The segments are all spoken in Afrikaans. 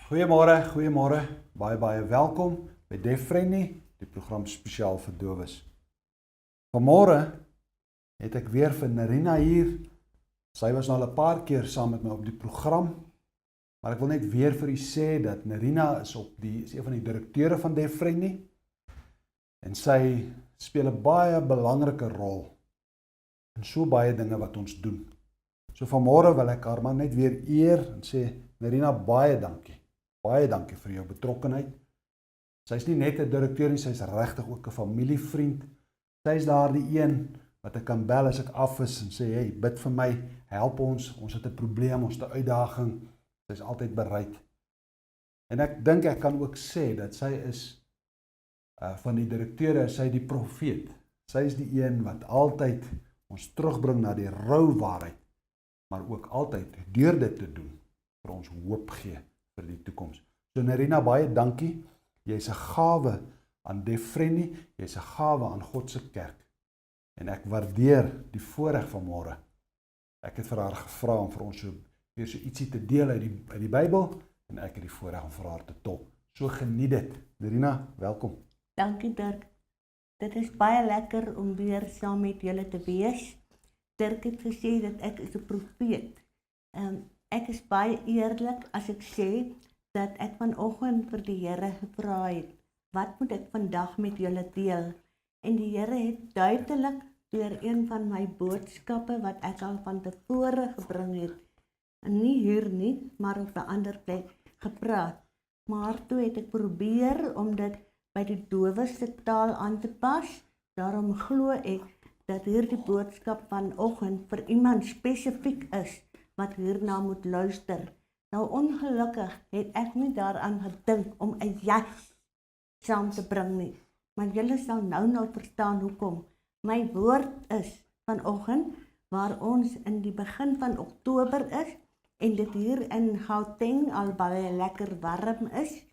Goeiemôre, baie welkom by Deaf Friendly, die program spesiaal vir dowes. Vanmôre het ek weer vir Nirina hier. Sy was nou al 'n paar keer saam met my op die program, maar ek wil net weer vir u sê dat Nirina is een van die direkteure van Deaf Friendly en sy speel 'n baie belangrike rol in so baie dinge wat ons doen. So vanmôre wil ek haar maar net weer eer en sê, Nirina, baie dankie. Baie dankie vir jou betrokkenheid. Sy is nie net 'n direkteur nie, sy is regtig ook 'n familievriend. Sy is daardie een wat ek kan bel as ek af is en sê, hey, bid vir my, help ons het 'n probleem, ons het 'n uitdaging. Sy is altyd bereid. En ek dink ek kan ook sê dat sy is van die direkteure, sy die profeet. Sy is die een wat altyd ons terugbring na die rou waarheid, maar ook altyd deur dit te doen vir ons hoop gee vir die toekoms. So Nirina, baie dankie. Jy's 'n gawe aan Deaf Friendly, jy's 'n gawe aan God se kerk. En ek waardeer die voorreg vanmôre. Ek het vir haar gevra om vir ons weer so ietsie te deel uit die Bybel en ek het die voorreg om vir haar te tolk. So geniet dit. Nirina, welkom. Dankie Dirk. Dit is baie lekker om weer saam met julle te wees. Dirk het gesê dat ek is 'n profeet. Ek is baie eerlik as ek sê dat ek vanoggend vir die Here gevra het, wat moet ek vandag met julle deel? En die Here het duidelik deur een van my boodskappe wat ek al van tevore gebring het, en nie hier nie, maar op 'n ander plek gepraat. Maar toe het ek probeer om dit by die dowes se taal aan te pas. Daarom glo ek dat hierdie boodskap vanoggend vir iemand spesifiek is wat hierna moet luister. Nou ongelukkig het ek nie daaraan gedink om 'n jas saam te bring nie. Maar julle sal nou verstaan hoekom. My woord is vanoggend waar ons in die begin van Oktober is en dit hier in Gauteng al baie lekker warm is,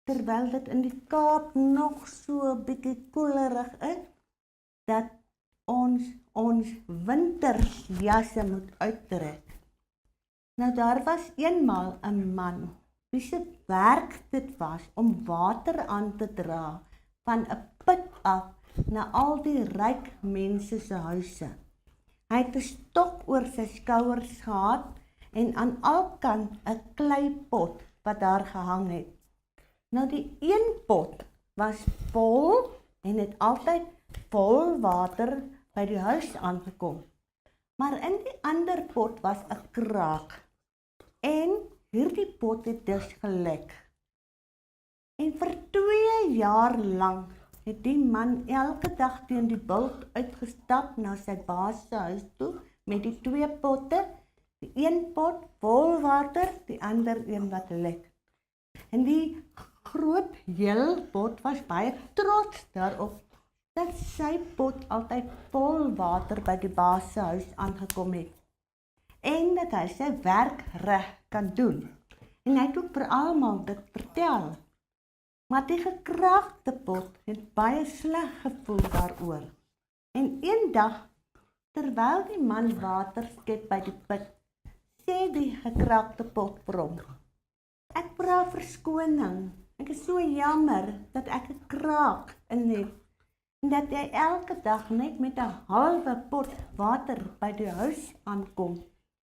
terwyl dit in die Kaap nog so 'n bietjie koelerig is, dat ons winterjasse moet uittrek. Nou daar was eenmaal 'n man wie se werk dit was om water aan te dra van 'n put af na al die ryk mense se huise. Hy het 'n stok oor sy skouers gehad en aan elkant 'n kleipot wat daar gehang het. Nou die een pot was vol en het altyd vol water by die huis aangekom. Maar in die ander pot was 'n kraak. En hierdie pot het dus gelek. En vir 2 jaar lank het die man elke dag teen die bult uitgestap na sy baas se huis toe met die 2 potte, die een pot vol water, die ander een wat lek. En die groot heel pot was baie trots daarop dat sy pot altyd vol water by die baas se huis aangekom het. En dat hy sy werk reg kan doen. En hy het ook vir almal dit vertel. Maar die gekraakte pot het baie sleg gevoel daaroor. En eendag, terwyl die man water skep by die put, sê die gekraakte pot vir hom: "Ek vra verskoning. Ek is so jammer dat ek 'n kraak in het en dat jy elke dag net met 'n halwe pot water by die huis aankom.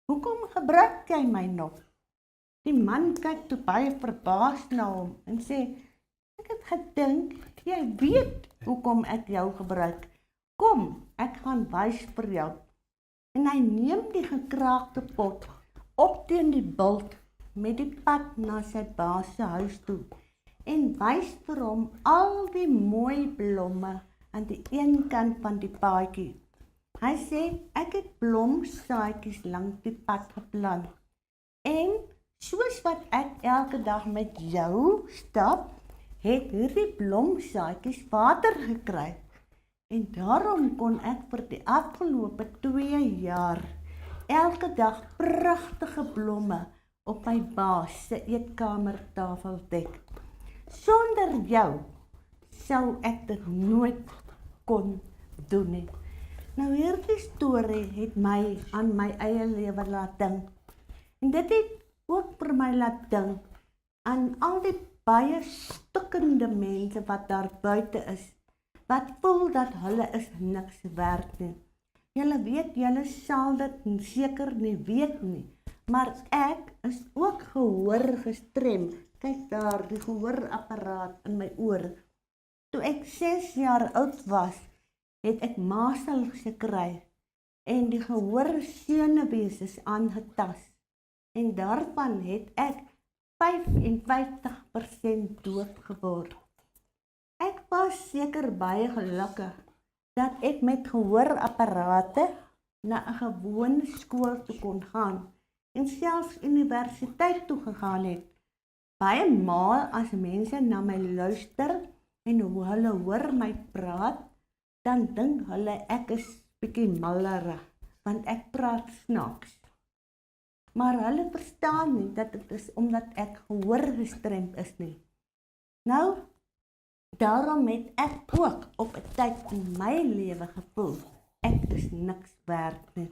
Hoekom gebruik jy my nog?" Die man kyk toe baie verbaas na hom en sê: "Ek het gedink, jy weet hoekom ek jou gebruik. Kom, ek gaan wys vir jou." En hy neem die gekraakte pot op teen die bult met die pad na sy baas se huis toe en wys vir hom al die mooi blomme aan die een kant van die paadjie. Hy sê: "Ek het blomsaadjies langs die pad geplant. En soos wat ek elke dag met jou stap, het hierdie blomsaadjies water gekry. En daarom kon ek vir die afgelope 2 jaar elke dag pragtige blomme op my baas se eetkamertafel dek. Sonder jou sou ek dit nooit kon doen nie." Nou hierdie storie het my aan my eie lewe laat dink. En dit het ook vir my laat dink aan al die baie stikkende mense wat daar buite is, wat voel dat hulle is niks werd nie. Julle weet, julle sal dit seker nie weet nie, maar ek is ook gehoor gestrem. Kyk daar, die gehoorapparaat in my oor. Toe ek 6 jaar oud was, het ek masels gekry en die gehoor senuwees is aangetast. En daarvan het ek 55% dood geword. Ek was seker baie gelukkig dat ek met gehoorapparate na 'n gewone skool toe kon gaan en selfs universiteit toe gegaan het. Baie maal as mense na my luister en hoe hulle hoor my praat, dan dink hulle ek is bietjie mallerig, want ek praat snaaks. Maar hulle verstaan nie dat dit is omdat ek gehoorgestremd is nie. Nou, daarom het ek ook op 'n tyd in my lewe gevoel, ek is niks werd nie.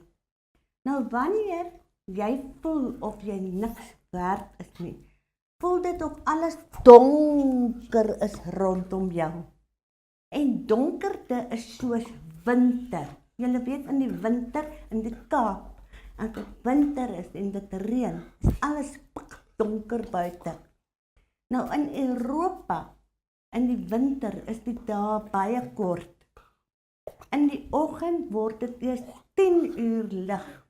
Nou wanneer jy voel of jy niks werd is nie, voel dit of alles donker is rondom jou. En donkerte is soos winter. Julle weet in die winter, in die Kaap, as dit winter is en dit reën, is alles donker buite. Nou in Europa, in die winter is die dae baie kort. In die oggend word dit eers 10 uur lig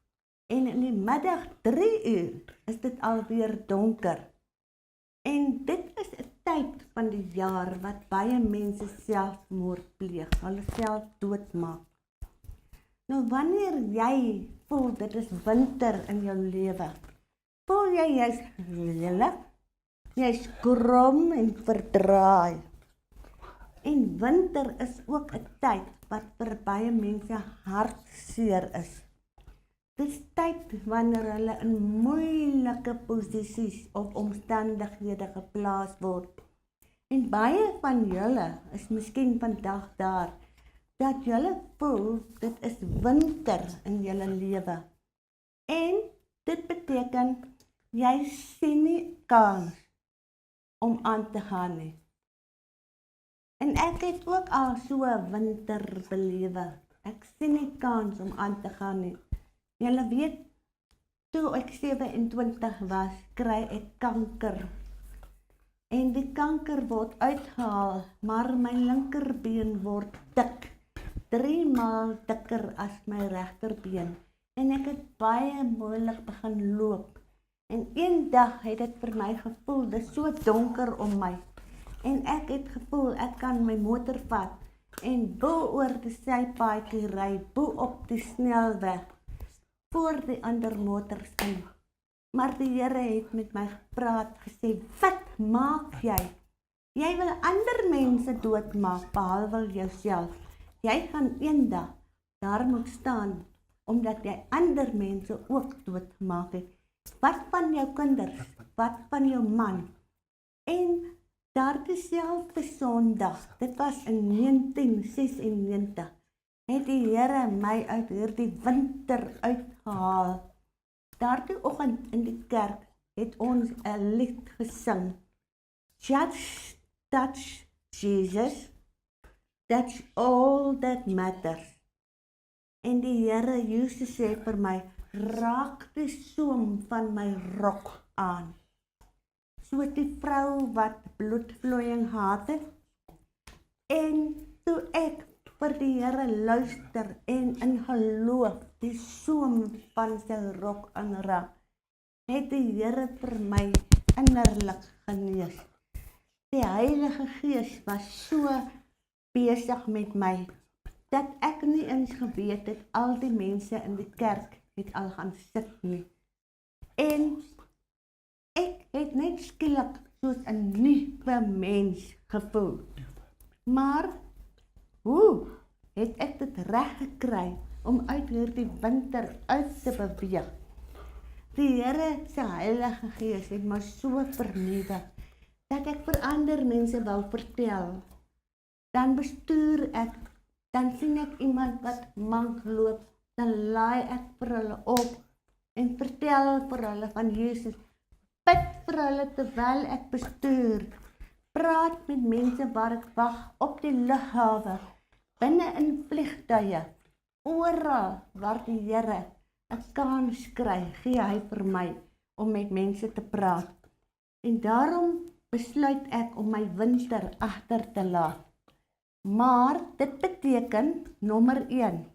en in die middag 3 uur is dit alweer donker. En dit is 'n tyd van die jaar wat baie mense selfmoord pleeg, hulle self doodmaak. Nou wanneer jy voel dit is winter in jou lewe, voel jy jy's lelik, jy's krom en verdraai. En winter is ook 'n tyd wat vir baie mense hartseer is. Dis tyd wanneer hulle in moeilike posisies of omstandighede geplaas word. En baie van julle is miskien vandag daar, dat julle voel dit is winter in julle lewe. En dit beteken, jy sien nie kans om aan te gaan nie. En ek het ook al so 'n winter belewe. Ek sien nie kans om aan te gaan nie. Julle weet, toe ek 27 was, kry ek kanker. En die kanker word uitgehaal, maar my linkerbeen word dik. 3 maal dikker as my regterbeen. En ek het baie moeilik begin loop. En eendag het dit vir my gevoel, dit is so donker om my. En ek het gevoel, ek kan my motor vat en bo oor die sypaadjie ry, bo op die snelweg, voor die ander motors in. Maar die Here het met my gepraat, gesê, wat maak jy? Jy wil ander mense doodmaak, behalwe jouself. Jy gaan eendag daar moet staan, omdat jy ander mense ook doodmaak het. Wat van jou kinders? Wat van jou man? En daardie selfde Sondag, dit was in 1996, het die Here my uit hierdie winter uitgehaal. Daardie oggend in die kerk het ons 'n lied gesing. Just touch Jesus, that's all that matters. En die Here Jesus sê vir my, raak die soem van my rok aan. So die vrou wat bloedvloeiing gehad het. En toe ek vir die Here luister en in geloof die soem van sy rok aanraak, het die Here vir my innerlik genees. Die Heilige Gees was so besig met my, dat ek nie eens geweet het, al die mense in die kerk het al gaan sit nie. En ek het net skielik soos 'n nuwe mens gevoel. Maar, hoe het ek dit reg gekry om uit hierdie winter uit te beweeg? Die Here se Heilige Gees het my so vernuwe, dat ek vir ander mense wou vertel. Dan bestuur ek, dan sien ek iemand wat mank loop, dan laai ek vir hulle op en vertel vir hulle van Jesus. bid vir hulle terwyl ek bestuur, praat met mense waar ek wag op die lughawe, binne in vliegtuie, oral waar die Here 'n kans kry, gee hy vir my om met mense te praat. En daarom besluit ek om my winter agter te laat. Maar dit beteken, nommer 1,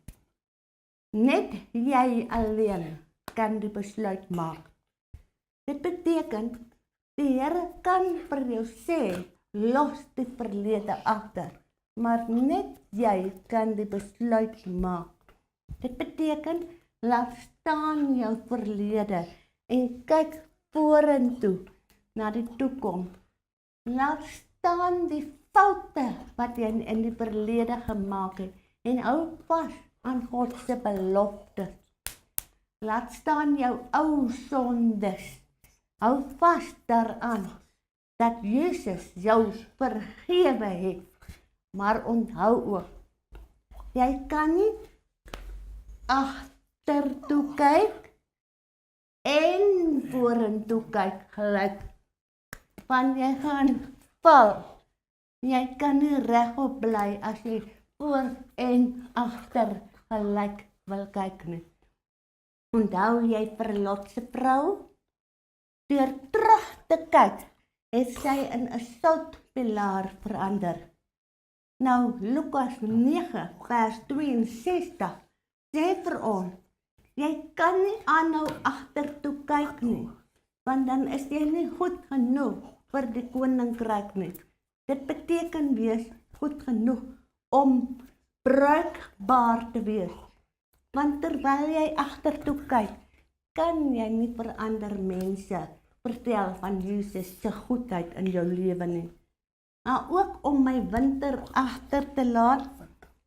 net jy alleen kan die besluit maak. Dit beteken, die Here kan vir jou sê, los die verlede agter, maar net jy kan die besluit maak. Dit beteken, laat staan jou verlede en kyk vorentoe na die toekoms. Laat staan die foute wat jy in die verlede gemaak het en hou vas aan God se beloftes. Laat staan jou ou sondes. Hou vas daaraan dat Jesus jou vergewe het. Maar onthou ook, jy kan nie agtertoe kyk en vorentoe kyk gelyk. Want jy gaan val. Jy kan nie regop bly as jy voor en agter gelyk wil kyk nie. Onthou jy Lot se vrou? Deur terug te kyk, het sy in 'n soutpilaar verander. Nou, Lukas 9 vers 62 sê vir ons, jy kan nie aanhou agtertoe kyk nie, want dan is jy nie goed genoeg vir die koninkryk nie. Dit beteken wees goed genoeg om bruikbaar te wees. Want terwyl jy agtertoe kyk, kan jy nie vir ander mense vertel van Jesus se goedheid in jou lewe nie. Maar ook om my winter agter te laat,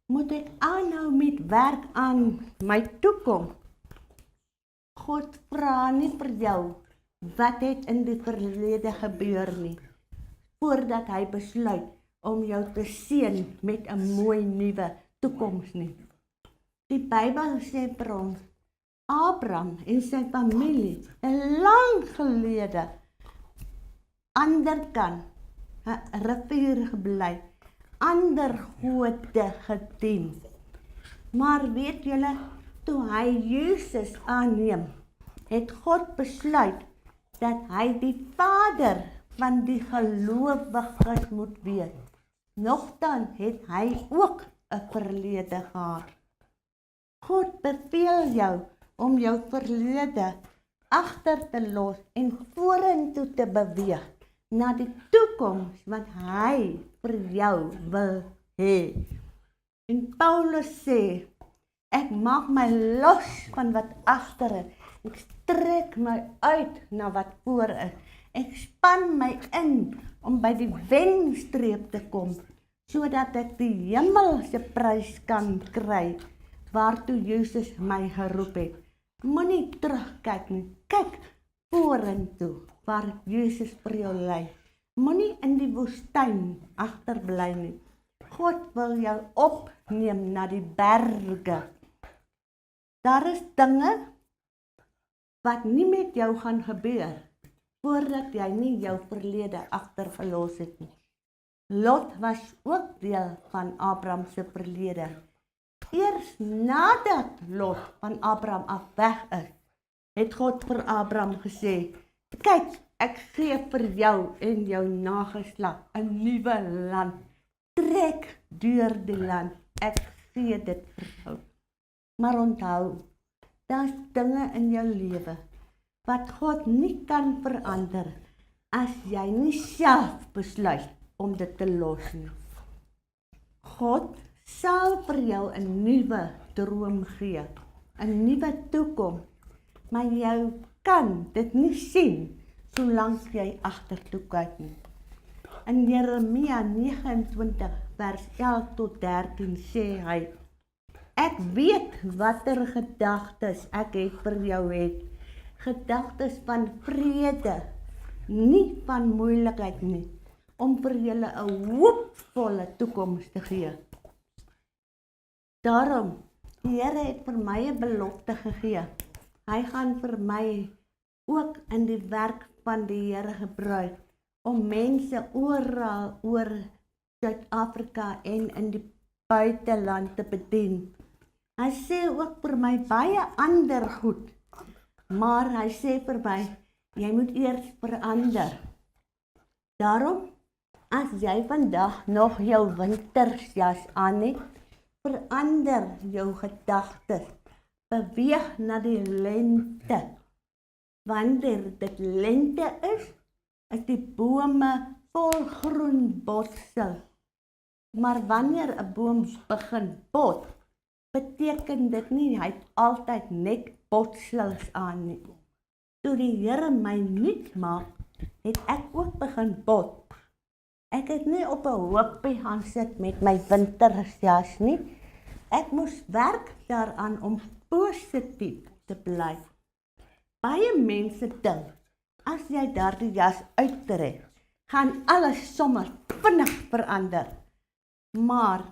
moet ek aanhou met werk aan my toekoms. God vra nie vir jou wat het in die verlede gebeur nie, voordat hy besluit om jou te seën met 'n mooi nuwe toekoms nie. Die Bybel sê vir ons, Abraham en sy familie het lang gelede anderkant 'n rivier gebly, ander gode gedien. Maar weet julle, toe hy Jesus aanneem, het God besluit dat hy die vader van die gelowiges moet wees. Nogtans het hy ook 'n verlede gehad. God beveel jou om jou verlede agter te los en vorentoe te beweeg na die toekoms wat hy vir jou wil hê. En Paulus sê, ek maak my los van wat agter is. Ek strek my uit na wat voor is. Ek span my in om by die wenstreep te kom, sodat ek die hemelse prys kan kry, waartoe Jesus my geroep het. Moenie terugkyk nie, kyk vorentoe, waar Jesus vir jou lei. Moenie in die woestyn agterbly nie. God wil jou opneem na die berge. Daar is dinge wat nie met jou gaan gebeur, voordat jy nie jou verlede agtergelos het nie. Lot was ook deel van Abraham se verlede. Eers nadat Lot van Abraham af weg is, het God vir Abraham gesê, kyk, ek gee vir jou en jou nageslag 'n nuwe land. Trek deur die land, ek gee dit vir jou. Maar onthou, daar's dinge in jou lewe wat God nie kan verander as jy nie self besluit om dit te los nie. God sal vir jou 'n nuwe droom gee, 'n nuwe toekoms, maar jy kan dit nie sien solank jy agtertoe kyk nie. In Jeremia 29 vers 11 tot 13 sê hy, ek weet watter gedagtes ek het vir jou het, gedagtes van vrede, nie van moeilikheid nie, om vir julle 'n hoopvolle toekoms te gee. Daarom, die Here het vir my 'n belofte gegee. Hy gaan vir my ook in die werk van die Here gebruik om mense oral oor Suid-Afrika en in die buiteland te bedien. Hy sê ook vir my baie ander goed, maar hy sê vir my, jy moet eers verander. Daarom, as jy vandag nog jou wintersjas aan het, verander jou gedagtes, beweeg na die lente. Wanneer dit lente is die bome vol groen botsel. Maar wanneer 'n boom begin bot, beteken dit nie hy het altyd net botsels aan nie. Toe die Here my nuut maak, het ek ook begin bot. Ek het nie op 'n hoopie gaan sit met my winterjas nie. Ek moes werk daaraan om positief te bly. Baie mense dink, as jy daardie jas uittrek, gaan alles sommer vinnig verander. Maar,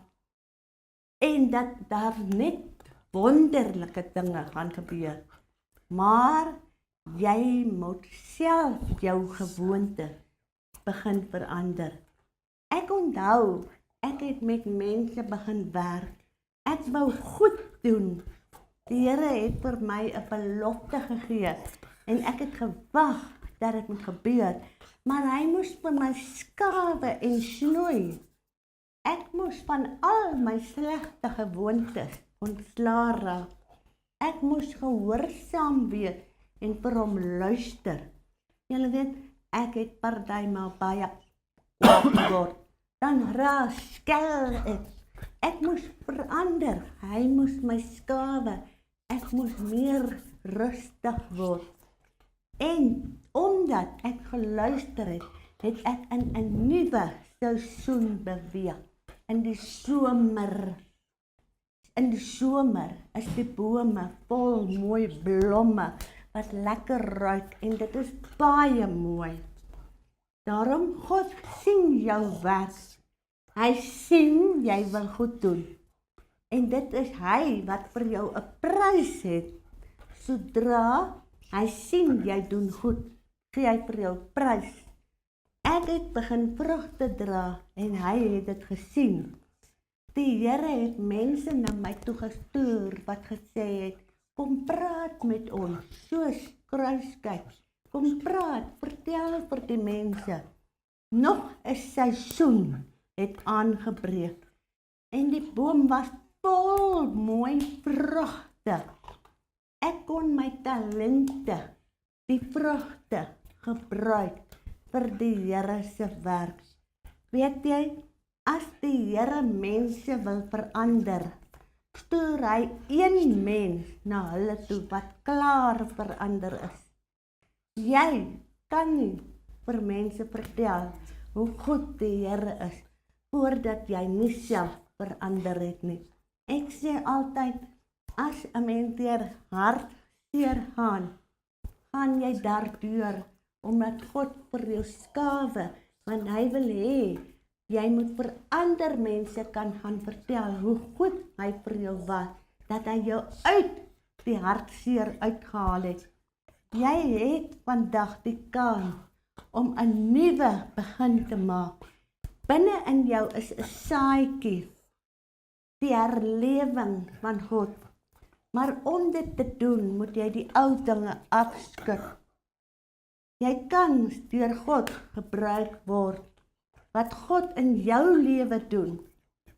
en dat daar net wonderlike dinge gaan gebeur. Maar, jy moet self jou gewoonte begin verander. Ek onthou, ek het met mense begin werk. Ek wou goed doen. Die Here het vir my 'n belofte gegee en ek het gewag dat dit moet gebeur, maar hy moes vir my skawe en snoei. Ek moes van al my slegte gewoontes ontslaa raak. Ek moes gehoorsaam wees en vir hom luister. Julle weet, ek het partymal baie kwaad geword. Dan raskel ek. Ek moes verander. Hy moes my skawe. Ek moes meer rustig word. En omdat ek geluister het, het ek in 'n nuwe seisoen beweeg. In die somer is die bome vol mooi blomme wat lekker ruik en dit is baie mooi. Daarom God sien jou werk. Hy sien jy wil goed doen. En dit is hy wat vir jou 'n prys het. Sodra hy sien jy doen goed, gee hy vir jou prys. Ek het begin vrugte dra en hy het dit gesien. Die Here het mense na my toe gestuur wat gesê het, kom praat met ons, soos kruiskyk. Kom praat, vertel vir die mense. Nog 'n seisoen het aangebreek en die boom was vol mooi vrugte. Ek kon my talente, die vrugte, gebruik vir die Here se werk. Weet jy, as die Here mense wil verander, stuur hy een mens na hulle toe wat klaar verander is. Jy kan nie vir mense vertel hoe goed die Here is, voordat jy nie self verander het nie. Ek sê altyd, as 'n mens deur hartseer gaan jy daardeur, omdat God vir jou skawe, want hy wil hê, jy moet vir ander mense kan gaan vertel hoe goed hy vir jou was, dat hy jou uit die hartseer uitgehaal het. Jy het vandag die kans om 'n nuwe begin te maak. Binne in jou is 'n saadjie, die herlewing van God. Maar om dit te doen, moet jy die ou dinge afskud. Jy kan deur God gebruik word. Wat God in jou lewe doen,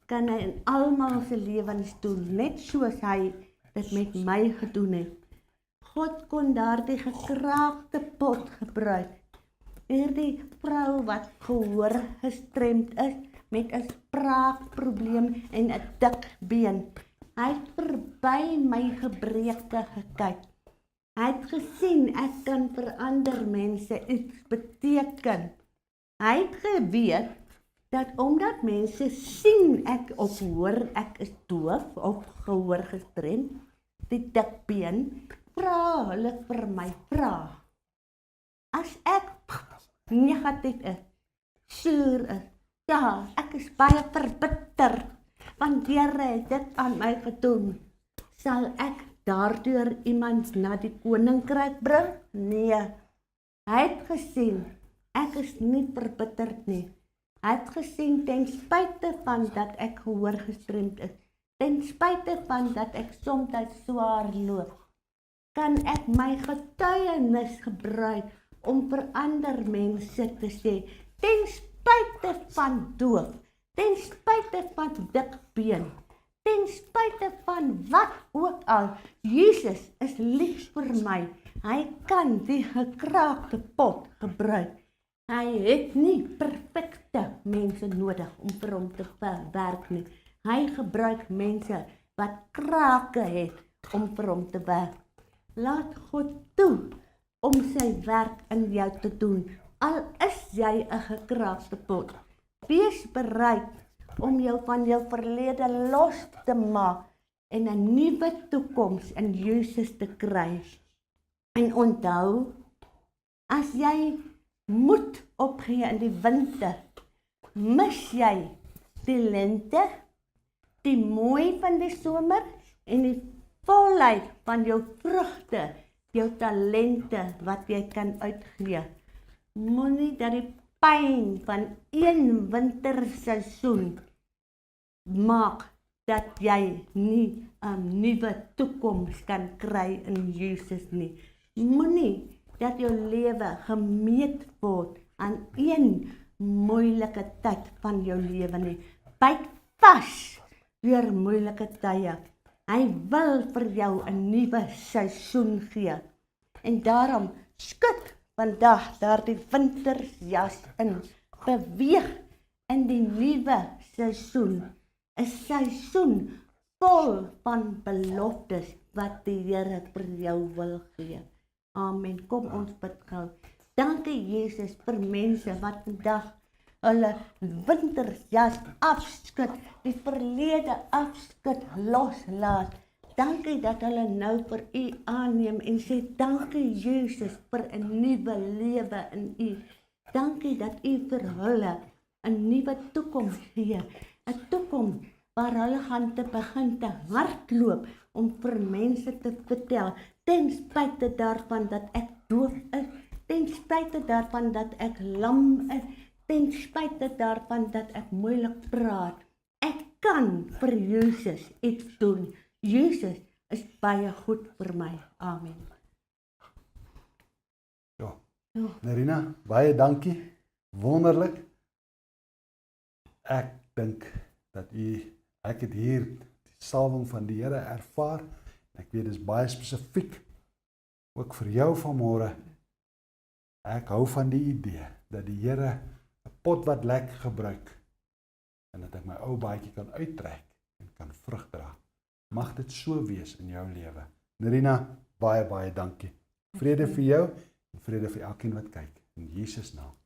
kan hy in almal se lewens doen, net soos hy dit met my gedoen het. God kon daardie gekraakte pot gebruik. Hierdie vrou wat gehoor gestremd is, met 'n spraakprobleem en 'n dik been. Hy het verby my gebreke gekyk. Hy het gesien ek kan vir ander mense iets beteken. Hy het geweet dat omdat mense sien ek of hoor ek is doof of gehoor gestremd, die dik been, vra hulle vir my vrae. As ek negatief is, suur is, ja, ek is baie verbitter, want die Here het dit aan my gedoen. Sal ek daardeur iemand na die koninkryk bring? Nee, Hy het gesien, ek is nie verbitterd nie. Hy het gesien, ten spyte van dat ek gehoor gestremd is, ten spyte van dat ek soms swaar loop, kan ek my getuienis gebruik om vir ander mense te sê, ten spyte van doof, ten spyte van dik been, ten spyte van wat ook al, Jesus is lief vir my. Hy kan die gekraakte pot gebruik. Hy het nie perfekte mense nodig om vir hom te werk nie. Hy gebruik mense wat krake het om vir hom te werk. Laat God toe om sy werk in jou te doen, al is jy 'n gekraakte pot. Wees bereid om jou van jou verlede los te maak en 'n nuwe toekoms in Jesus te kry. En onthou, as jy moed opgee in die winter, mis jy die lente, die mooi van die somer en die volheid van jou vrugte, jou talente wat jy kan uitgee. Moenie dat die pyn van een winterseisoen maak dat jy nie 'n nuwe toekoms kan kry in Jesus nie. Moenie dat jou lewe gemeet word aan een moeilike tyd van jou lewe nie. Byt vas deur moeilike tye. Hy wil vir jou 'n nuwe seisoen gee. En daarom skud vandag daardie wintersjas in. Beweeg in die nuwe seisoen. 'n Seisoen vol van beloftes wat die Here vir jou wil gee. Amen. Kom ons bid gou. Dankie Jesus vir mense wat vandag hulle wintersjas afskud, die verlede afskud, loslaat. Dankie dat hulle nou vir U aanneem en sê dankie Jesus vir 'n nuwe lewe in U. Dankie dat U vir hulle 'n nuwe toekoms gee, 'n toekoms waar hulle gaan te begin te hardloop om vir mense te vertel, ten spyte daarvan dat ek doof is, ten spyte daarvan dat ek lam is, ten spyte daarvan dat ek moeilik praat. Ek kan vir Jesus iets doen. Jesus is baie goed vir my. Amen. Ja. Nirina, baie dankie. Wonderlik. Ek dink dat ek het hier die salwing van die Here ervaar. Ek weet dit is baie spesifiek ook vir jou vanmôre. Ek hou van die idee dat die Here 'n pot wat lek gebruik en dat ek my ou baadjie kan uittrek en kan vrug dra. Mag dit so wees in jou lewe. Nirina, baie dankie. Vrede vir jou en vrede vir elkeen wat kyk. In Jesus naam.